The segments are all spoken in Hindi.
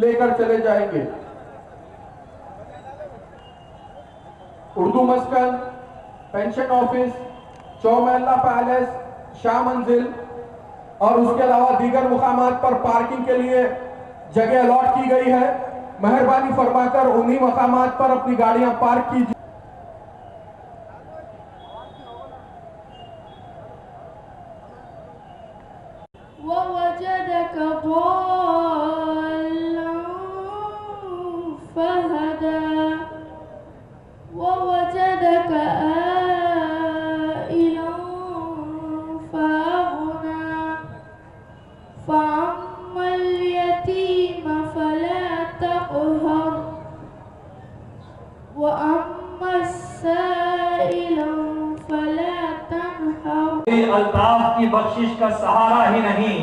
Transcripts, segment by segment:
लेकर चले जाएंगे। Urdu Maskan, pension office, Chowmahalla palace, Shah Manzil और उसके अलावा दीगर मुकामात पर पार्किंग के लिए जगह अलॉट की गई है। मेहरबानी फरमाकर उन्हीं मकामात पर अपनी गाड़ियां पार्क कीजिए। अल्ताफ की बख्शिश का सहारा ही नहीं,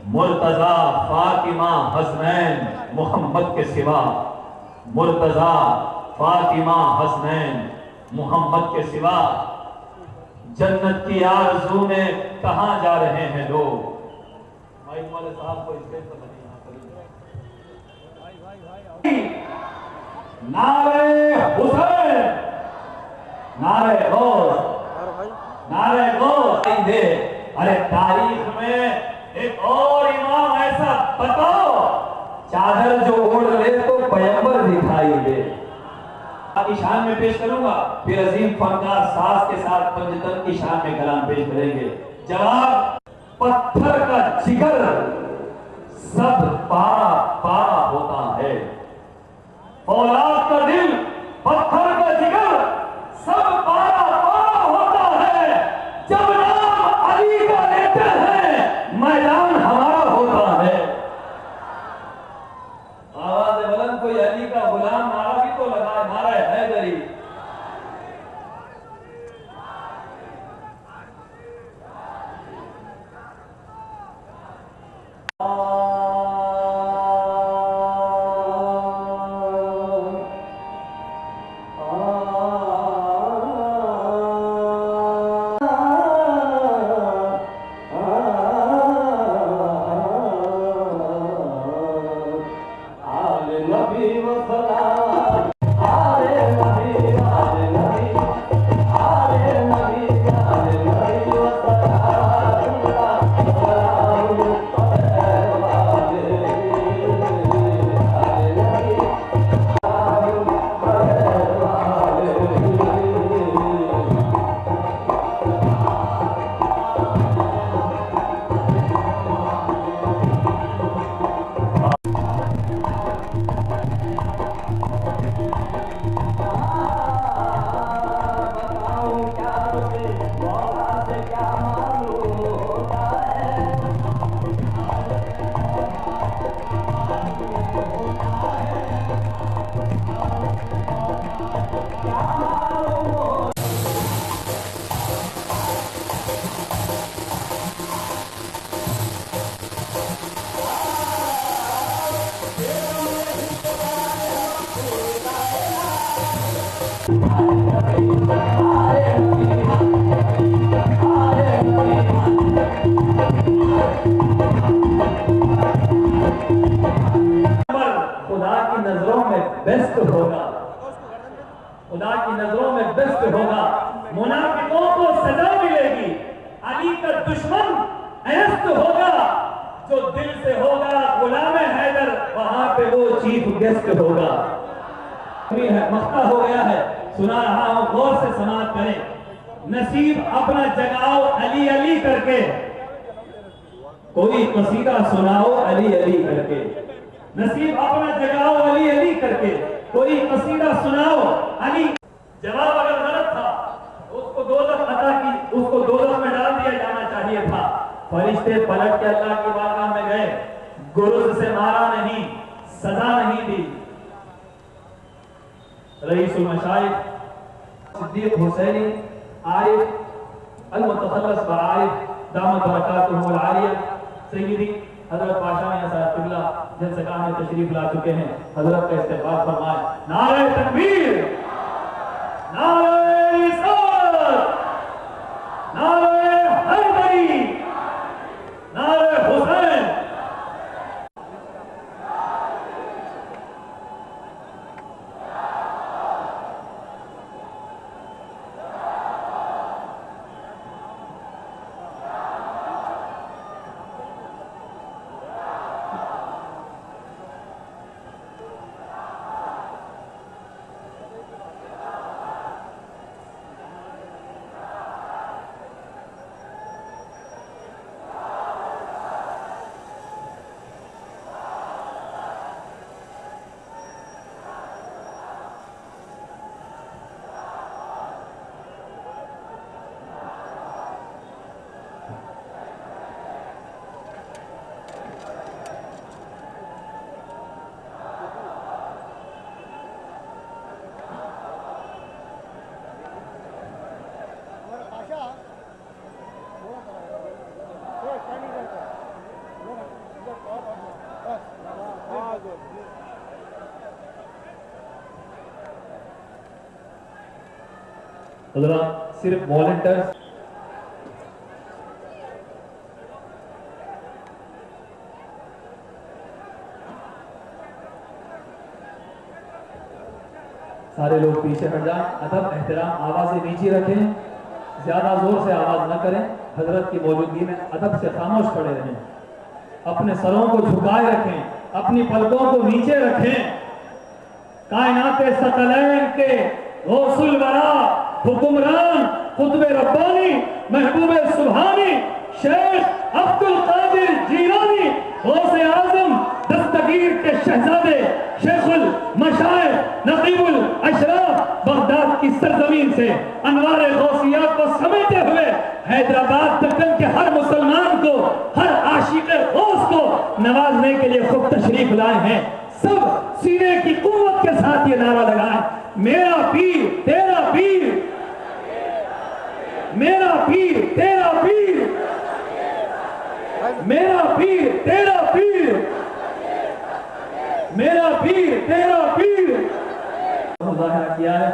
मुर्तजा फातिमा हसनैन मोहम्मद के सिवा, मुर्तजा फातिमा हसनैन मोहम्मद के सिवा जन्नत की आरज़ू में कहां जा रहे हैं लोग। माइक वाले साहब को स्टेज पर नारे हुसैन, नारे गौस, नारे गौस दे। अरे तारीख में एक और इमाम ऐसा बताओ, चादर जो ओढ़ ले तो पैगंबर दिखाई दे। की शान में पेश करूंगा, फिर अजीम फनकार सास के साथ पंजतन की शान में कलाम पेश करेंगे। जवाब, पत्थर का जिगर सब पारा पारा होता है, औलाद का दिल पत्थर का जिगर सब पारा पारा होता है। जब नाम अली का लेते हैं मैदान हमारा होता है। आवाज बुलंद कोई अली का गुलाम नारा भी तो लगाए, नारा हैदरी। खुदा की नजरों में बेस्ट होगा, खुदा की नजरों में बेस्ट होगा। मुनाफिकों को सजा मिलेगी। अली का दुश्मन अयस्त होगा, जो दिल से होगा गुलाम हैदर, वहां पे वो चीफ गेस्ट होगा। मख्ता हो गया है, सुना रहा हूं, गौर से समाप्त करें। नसीब अपना जगाओ अली अली करके, कोई कसीदा सुनाओ अली अली करके। नसीब अपना जगाओ अली अली करके, कोई कसीदा सुनाओ अली। जवाब अगर गलत था उसको दोज़ख अता की, उसको दोज़ख में डाल दिया जाना चाहिए था। फरिश्ते पलट के अल्लाह की बारगाह में गए, गुरुज से मारा नहीं, सजा नहीं दी। रईसुल मशाइख सिद्दीक हुसैनी आरिफ अल-मुतखल्लस बआरिफ दामत बरकातुहुल आलिया सय्यदी हजरत पाशा क़िबला जलसगाह में तशरीफ ला चुके हैं। हजरत का इस्तक़बाल फरमाए। नारे तकबीर, नारे रिसालत, नारे हैदरी, नारे हुसैन। हज़रात सिर्फ वॉलंटियर्स सारे लोग पीछे हट जाएं, अदब एहतराम, आवाज़ें नीचे रखें, ज़्यादा ज़ोर से आवाज़ न करें। हजरत की मौजूदगी में अदब से खामोश खड़े रहें, अपने सरों को झुकाए रखें, अपनी पलकों को नीचे रखें। कायनात सकलैन के गौसुल वरा, हुक्मरान, खुतबे रब्बानी, महबूबे सुभानी, शेख अब्दुल कादिर जीलानी, गौसे आजम दस्तगीर के शहजादे, शेखुल मशाइख नकीबुल अशराफ, बगदाद की सरजमीन से अनवारे गौसिया को समेटे हुए हैदराबाद दक्कन के हर मुसलमान को, हर आशिक गौस को नवाजने के लिए खुद तशरीफ लाए हैं। सब सीने की कुव्वत के साथ ये नारा लगाए, मेरा पीर तेरा पीर, मेरा पीर तेरा पीर, मेरा पीर तेरा पीर, मेरा पीर तेरा पीर। मुजाहिरा किया है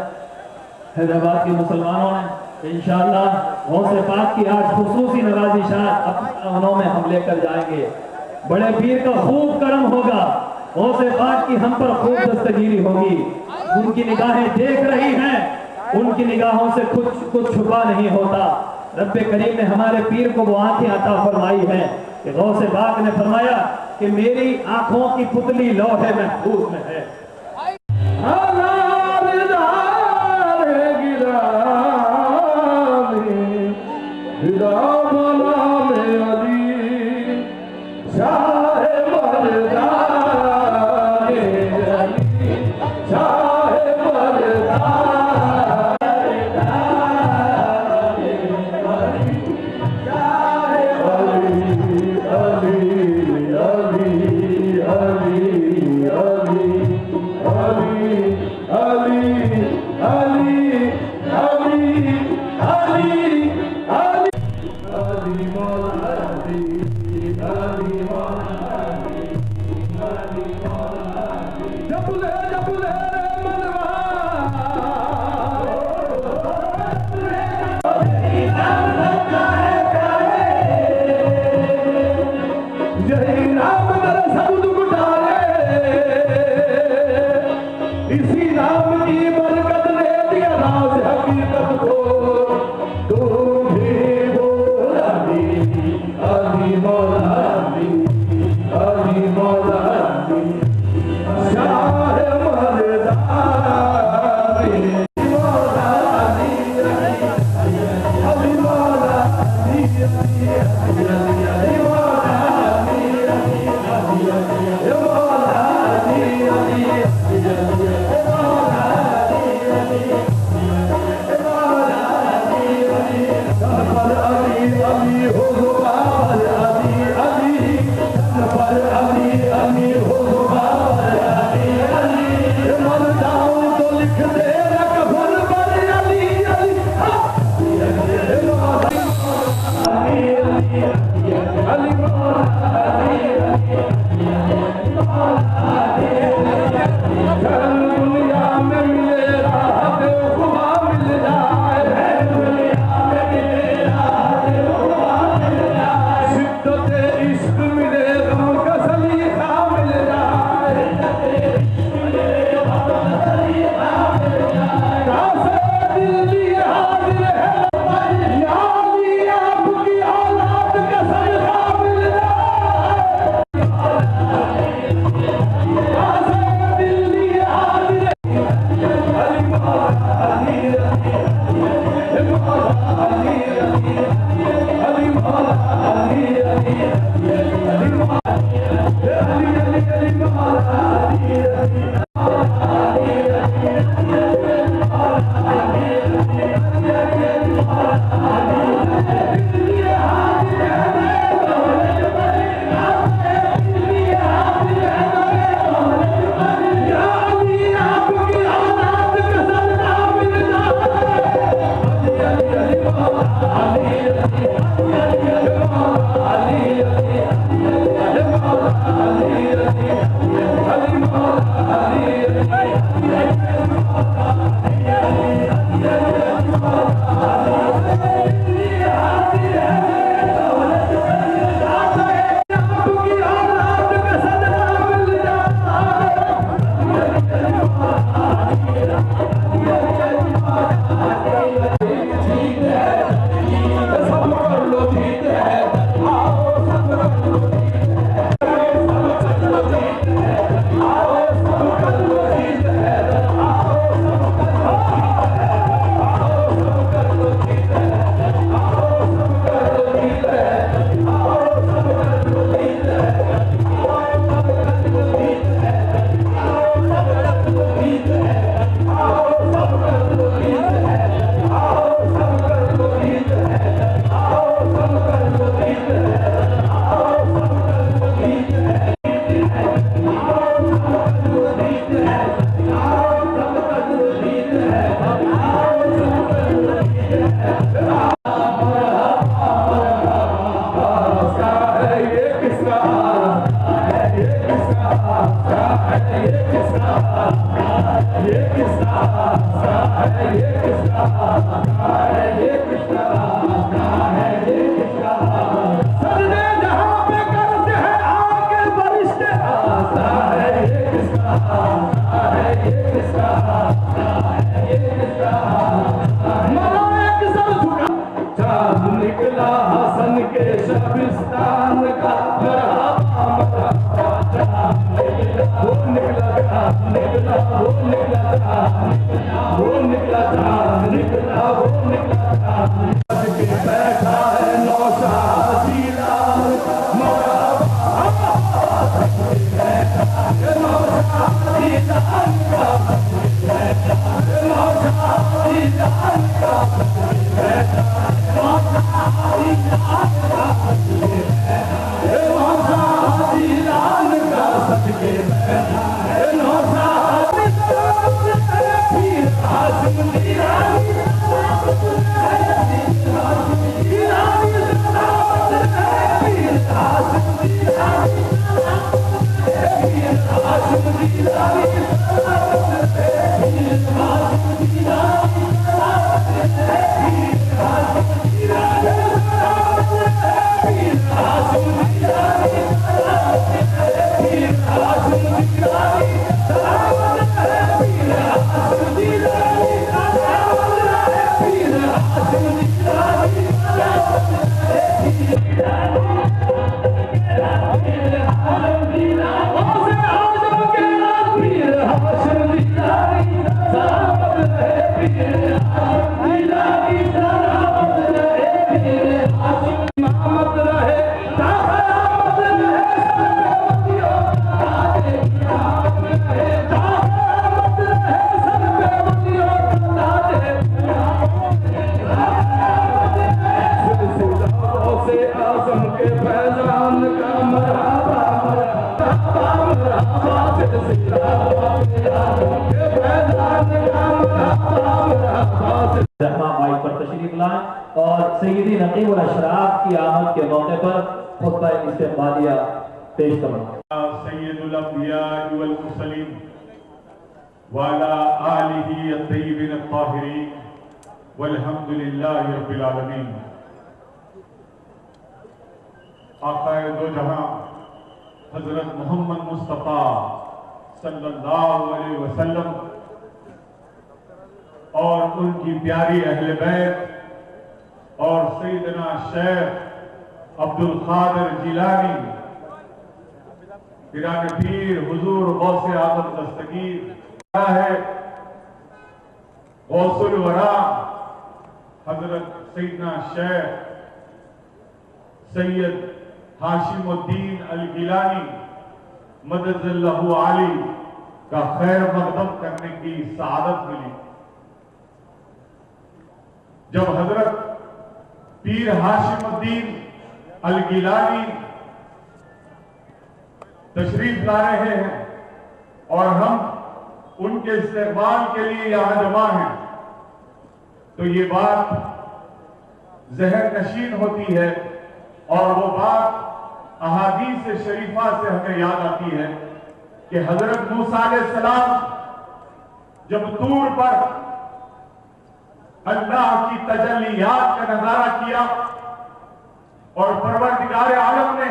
हैदराबाद के मुसलमानों ने। इंशाअल्लाह गौसे पाक की आज खुसूसी नवाजिशात अपनों में हम लेकर जाएंगे। बड़े पीर का खूब करम होगा, गौसे पाक की हम पर खूब दस्तगीरी होगी। उनकी निगाहें देख रही हैं, उनकी निगाहों से कुछ छुपा नहीं होता। रब्बे करीम ने हमारे पीर को वो आंखें अता फरमाई हैं कि गौसे पाक ने फरमाया कि मेरी आंखों की पुतली लौहे महफूज में है। Allah रास्ता है ये किसका रास्ता है ये किसका रास्ता है ये किसका सजदे जहां पे करते हैं आके फरिश्ते रास्ता है ये किसका रास्ता है ये किसका रास्ता है ये किसका मलाइक सर झुका चांद निकला हसन के शबिस्तान का मरहबा मरहबा वो निकला चांद निकला वो निकला चांद वो निकला चांद निकला वो निकला चांद के बैठा है नौशाद जिलान मरहबा बैठा है नौशाद जिलान का बैठा है नौशाद जिलान का बैठा और सैयदी नकीमुल अशराफ की आमद के मौके पर खुतबा इस्तेमालिया पेश करूंगा। सैयदुल अंबिया वल मुरसलीन व अला आलिहि अत्तय्यिबीन अत्ताहिरीन वल्हम्दुलिल्लाहि रब्बिल आलमीन। आक़ाए दो जहां हजरत मोहम्मद मुस्तफ़ा सल्लल्लाहु अलैहि वसल्लम और उनकी प्यारी अहले बैत और सैयदना शेख अब्दुल कादिर जिलानी पिराने पीर हुजूर गौसे आजम दस्तगीर है गौसुल वरा हजरत सैयदना शेख सैयद हाशिमुद्दीन अल गिलानी मददल्लाहु आली का खैर मकदम करने की सआदत मिली। जब हजरत पीर हाशिमुद्दीन अल गिलानी तशरीफ ला रहे हैं और हम उनके इस्तेमाल के लिए यहां जमा हैं, तो ये बात जहन नशीन होती है और वो बात अहादीस शरीफा से हमें याद आती है कि हजरत मूसा अलैहिस्सलाम जब तूर पर अल्लाह की तजल्लियात का नजारा किया और परवरदिगार आलम ने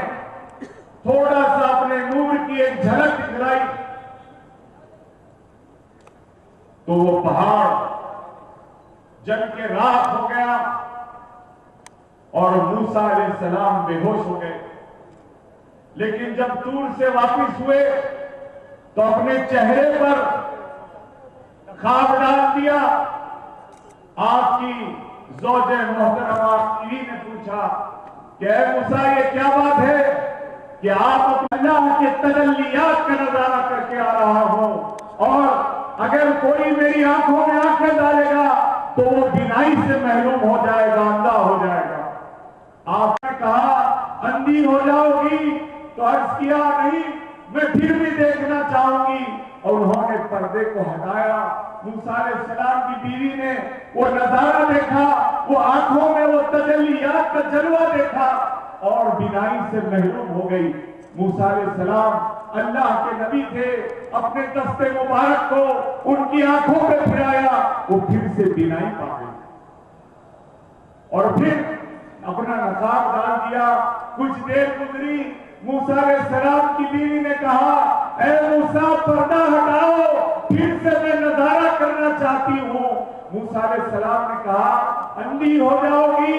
थोड़ा सा अपने नूर की एक झलक दिखलाई, तो वो पहाड़ जल के राख हो गया और मूसा अलैहिस्सलाम बेहोश हो गए। लेकिन जब तूर से वापस हुए तो अपने चेहरे पर खाब डाल दिया। आपकी ज़ौजे मोहतरमा बीवी ने पूछा कि ऐ मूसा ये क्या बात है कि आप अल्लाह के तजल्लियात का नजारा करके आ रहा हो और अगर कोई मेरी आंखों में आंखें डालेगा तो वो बिनाई से महरूम हो जाएगा, अंधा हो जाएगा। आपने कहा अंधी हो जाओगी, तो अर्ज किया नहीं मैं फिर भी देखना चाहूंगी, और उन्होंने पर्दे को हटाया। मूसा अलैहिस्सलाम की बीवी ने वो नजारा देखा, वो आंखों में वो तजल्लियात का जलवा देखा और बिनाई से महरूम हो गई। मूसा अलैहिस्सलाम अल्लाह के नबी थे, अपने दस्ते मुबारक को उनकी आंखों पे फिराया, वो फिर से बीनाई पा गई और फिर अपना नकाब डाल दिया। कुछ देर गुजरी, मूसा अलैहिस्सलाम की बीवी ने कहा, ऐ मूसा पर्दा हटाओ, फिर से मैं नजारा करना चाहती हूँ। मूसा अलैहिस्सलाम ने कहा, अंधी हो जाओगी।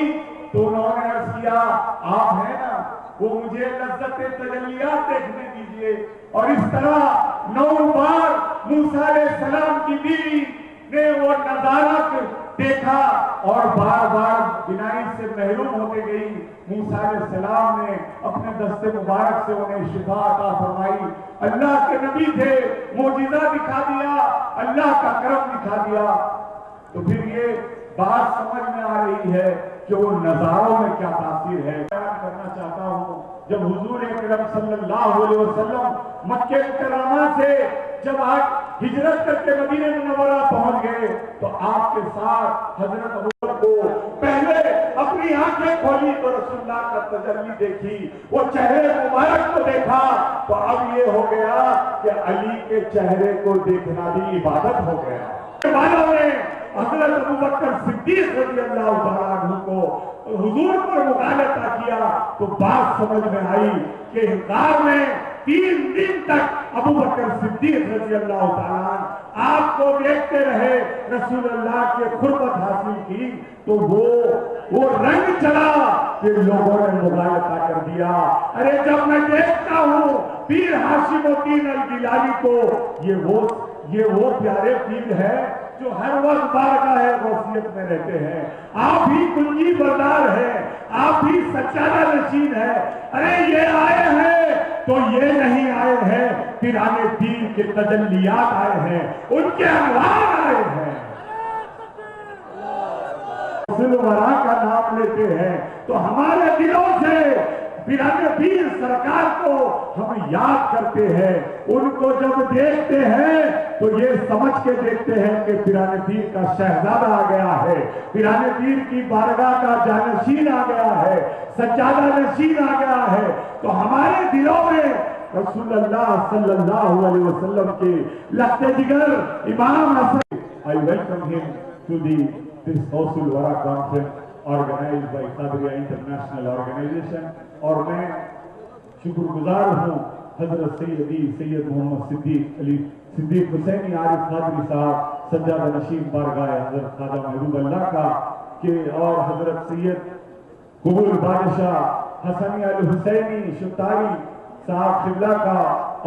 तो उन्होंने अर्ज किया, आप है ना, वो मुझे लज्जत तजल्लियात देखने दीजिए। और इस तरह 9 बार मूसा अलैहिस्सलाम की बीवी ने वो नजारा देखा और बार बार बिनाई से महरूम होते गई। मूसा अलैहिस्सलाम ने अपने दस्ते मुबारक से उन्हें शिफा अता फरमाई। अल्लाह के नबी थे, मोजिजा दिखा दिया, अल्लाह का करम दिखा दिया। तो फिर ये बात समझ में आ रही है कि वो नजारों में क्या तासीर है। बयान करना चाहता हूँ, जब हुजूर अकरम सल्लल्लाहु अलैहि वसल्लम मक्के मुकर्रमा से जब आज हिजरत करके मदीने मुनव्वरा पहुंच गए, तो आपके साथ हजरत अबू बकर को पहले अपनी आंखें खोली तो रसूलुल्लाह का तजल्ली देखी, वो चेहरे मुबारक को देखा। तो अब ये हो गया कि अली के चेहरे को देखना भी इबादत हो गया। वालों ने हजरत अबू बकर सिद्दीक रज़ियल्लाहु तआला अन्हु को हुजूर पर मुगालता किया। तो बात समझ में आई कि इनकार में 3 दिन तक अबू बकर सिद्दीक रज़ियल्लाहु तआला आपको देखते रहे, रसूलुल्लाह के खुर्बत हासिल की। तो वो रंग चढ़ा कि लोगों ने मुगालता कर दिया। अरे जब मैं देखता हूँ पीर हाशिमुद्दीन अल गिलानी को, ये वो प्यारे पीर है जो हर वक्त बारगाह गौसियत में रहते हैं। आप ही कुंजी बरदार है, आप ही सच्चादा नशीन है। अरे ये आए हैं तो ये नहीं आए हैं पिराने पीर के तजल्लियात आए हैं, उनके अनवार आए हैं। सिलवरा का नाम लेते हैं तो हमारे दिलों से पिराने पीर सरकार को हम याद करते हैं। उनको जब देखते हैं तो ये समझ के देखते हैं कि पिराने पीर का शहजादा आ गया है, पिराने पीर की बारगाह का जानशीन आ गया है, सच्चादा नशीन आ गया है। तो हमारे दिलों में रसूलुल्लाह सल्लल्लाहु अलैहि वसल्लम के लख्ते जिगर Imam Hasan, I welcome him to this Ghousul Wara conference organised by Qadriya international organisation. और मैं शुक्रगुजार हूँ हजरत सैयद मोहम्मद सिद्दीक हुसैनी आरिफ कादरी साहब, सज्जादा नशीन बारगाह हजरत ख्वाजा महबूब अल्लाह का के, और हजरत सैयद कबूल बादशाह हसनी अल हुसैनी शुतारी साहब किबला का,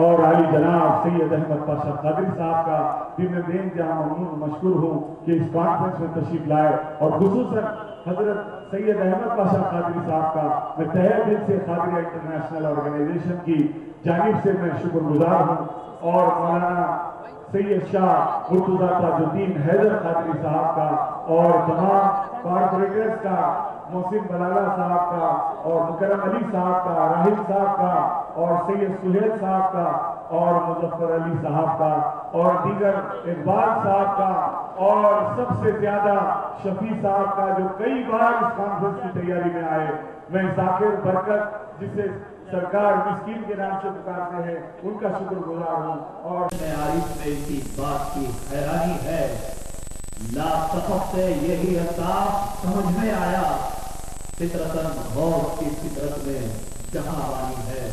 और अली जनाब सैयद अहमद पाशा कादरी साहब का भी मैं बेइंतहा ममनून मशकूर हूँ कि इस कॉन्फ्रेंस में तशरीफ लाए। और खुसूसन हजरत सैयद अहमद पाशा कादरी साहब का मैं तहे दिल से कादरिया इंटरनेशनल ऑर्गेनाइजेशन की जानिब से मैं शुक्रगुजार हूँ। और मौलाना सैयद शाह मुर्तजा ताजुद्दीन हैदर कादरी साहब का, और तमाम कॉर्पोरेटर्स का, मोहसिन बलाला साहब का, और मुकरम अली साहब का, राहिब साहब का, और सैयद सुहेल साहब का, और मुजफ्फर अली साहब का, और दीगर इकबाल साहब का, और सबसे ज्यादा शफी साहब का जो कई बार इस कॉन्फ्रेंस की तैयारी में आए। मैं जाकिर बरकत जिसे सरकार मिस्कीन के नाम से पुकारते हैं, उनका शुक्रगुजार हूँ। और आरिफ में इसी बात की हैरानी है, लातखत से यही अल्ताफ समझ में आया, फितरतन गौर की फितरत में जहां बानी है,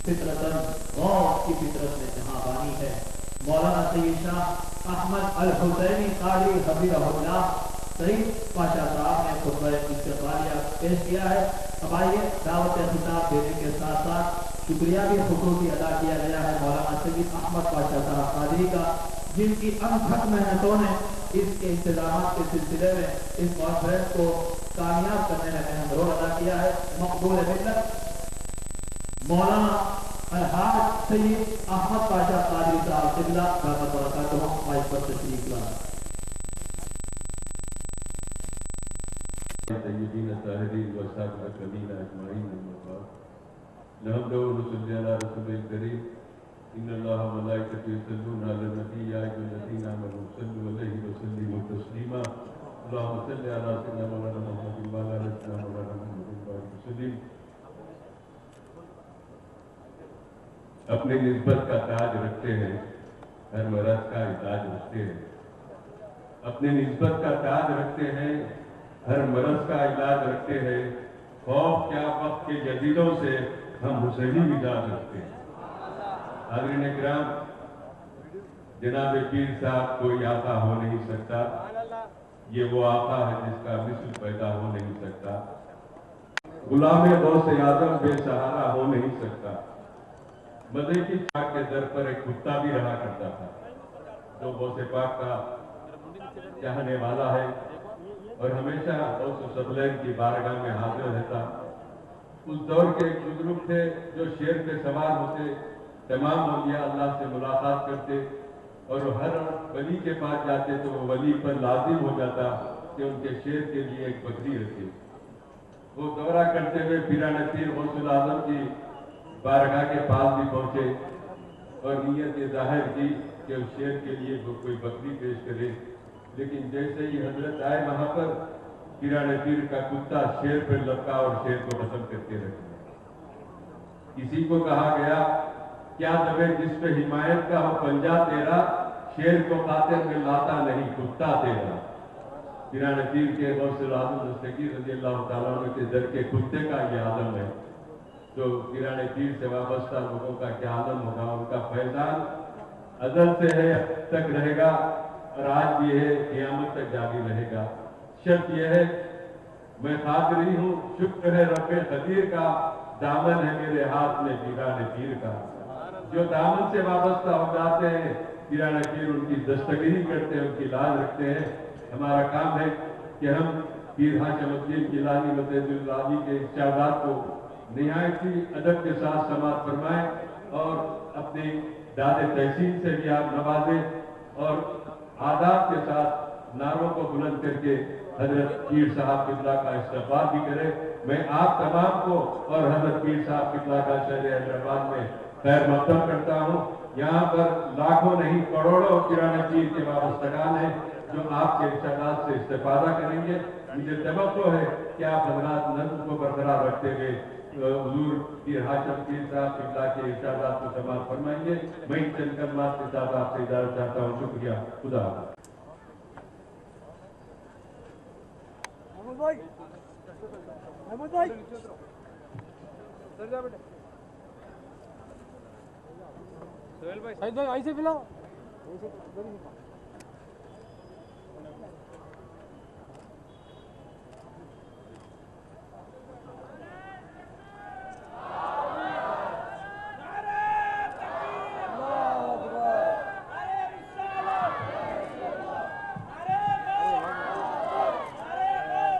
फितरतन गौर की फितरत में जहां बानी है। मौलाना सैयद शाह अहमद अल हुसैनी कादरी हफिज़हुल्लाह सईद पाशा साहब ने खुतबा इस्तक़बालिया पेश किया है। अब आइए दावत खिताब देने के साथ साथ शुक्रिया भी खुसूसी अदा किया गया है मौलाना सईद अहमद पाशा साहब कादरी का, जिनकी अनथक मेहनतों ने इसके इंतजाम के सिलसिले में इस कॉन्फ्रेंस को कामयाब करने में अहम रोल अदा किया है। मकबूल मिल्लत मौलाना अलहाज सईद अहमद पाशा कादरी साहब किबला दामत बरकातुहू माइक पर तशरीफ लाए। सय्यदीना ताहिरीन व साहबीन अजमाइन नहमदुहु व नसल्ली अला रसूलिल करीम इन्नल्लाह व मलाइकतहु युसल्लूना अलन नबी या अय्युहल्लज़ीना आमनू सल्लु अलैहि व सल्लिमू तस्लीमा अल्लाहुम्मा सल्लि अला सय्यिदिना मौलाना मुहम्मदिन व अला आलि सय्यिदिना मौलाना मुहम्मदिन व बारिक वसल्लिम। अपनी निस्बत का ताज रखते हैं, हर मरज का इलाज रखते हैं। अपनी निस्बत का ताज रखते हैं, हर मरज का इलाज रखते हैं। खौफ क्या वक्त के जदीदों से हम हुसैनी मिजाज रखते हैं। हाज़रीन किराम, जनाब पीर साहब कोई आका हो नहीं सकता, ये वो आका है जिसका मिस्ल पैदा हो नहीं सकता। गुलाम गौसे आजम बेसहारा हो नहीं सकता। मदे की पाक के दर पर एक कुत्ता भी रहा करता था जो गौसे पाक का चाहने वाला है और हमेशा गौसे सबलैन की बारगाह में हाजिर रहता। उस दौर के एक बुजुर्ग थे जो शेर पे सवार होते, तमाम औलिया अल्लाह से मुलाकात करते और हर वली के पास जाते तो वो वली पर लाजिम हो जाता कि उनके शेर के लिए एक बकरी रखे। वो दौरा करते हुए पीराने पीर गौसुल आजम की बारगाह के पास भी पहुंचे और नीयत ये जाहिर की कि उस शेर के लिए वो कोई बकरी पेश करे। लेकिन जैसे ही हजरत आए वहां पर पीराने पीर का कुत्ता शेर पर लपका और शेर को खत्म करके रख दिया। किसी को कहा गया क्या दबे जिस पे हिमायत का हो पंजा तेरा, शेर को कातिल में लाता नहीं कुत्ता तेरा। पीराने पीर के गौसुल आजम दस्तगीर रज़ियल्लाहु ताला अन्हु के दर के कुत्ते का ये आलम है। तो पीराने पीर से वाबस्ता लोगों का क्या आलम होगा, उनका फैजान अज़ल से है, अब तक रहेगा और आज भी है, क़यामत तक जारी रहेगा। शर्त यह है मैं खादरी हूँ, शुक्र है रब्बे क़दीर का, दामन है मेरे हाथ में पीराने पीर का। जो दामन से वाबस्ता हो जाते हैं, पीराने पीर उनकी दस्तगीरी करते हैं, उनकी लाज रखते हैं। हमारा काम है कि हम पीर हाशमुद्दीन गिलानी मददुल्लाही के इर्शादात को निहायत ही अदब के साथ समाप्त फरमाएं और अपनी दादे तहसीन से भी आप नवाजें और आदाब के साथ नारों को बुलंद करके हजरत पीर साहब किबला का इस्तक़बाल भी करें। मैं आप तमाम को और हजरत पीर साहब किबला का शहर हैदराबाद में खैर मकदम करता हूँ। यहाँ पर लाखों नहीं करोड़ों पीराने पीर के वाबस्तगान हैं जो आपके इर्शादात से इस्तेफादा करेंगे। मुझे तवक्को है कि आप हजरात नज़्म को बरकरार रखते हुए हुजूर पीर हाशम पीर साहब किबला के इर्शादात को समाप्त फरमाएंगे। मैं इन चंद कलमात के साथ आपसे इजाज़त चाहता हूँ। शुक्रिया। खुदा हाफ़िज़। भाई ऐसे पिलाओ।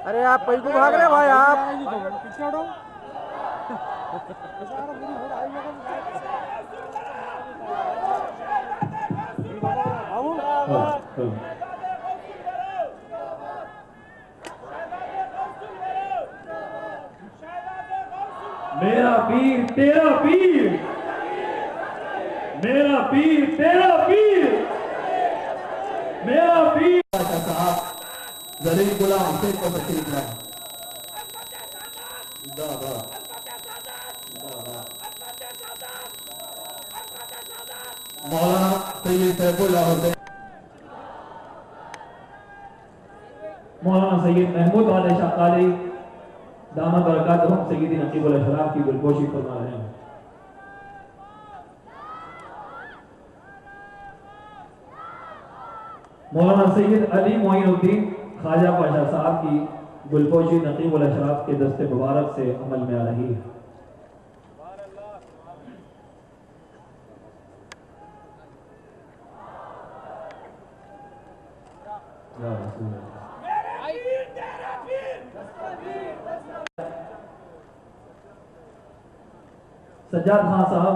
अरे आप कहीं को भाग रहे भाई, आप पीछे हटो। मेरा पीर तेरा पीर, मेरा पीर तेरा पीर, मेरा पीर। जलील गुलाम हुसैन को तशरीफ लाए। मौलाना सैयद सैफुल्लाह हुसैन, मौलाना सैयद महमूद वाले शाकाली दामद बरकातहुम सैयदी नकीबुल अशराफ की गुलपोशी फरमा रहे हैं। मौलाना सैयद अली मोइनुद्दीन ख्वाजा पाशा साहब की गुलपोशी नकीबुल अशराफ के दस्ते मुबारक से अमल में आ रही है। सज्जाद खान साहब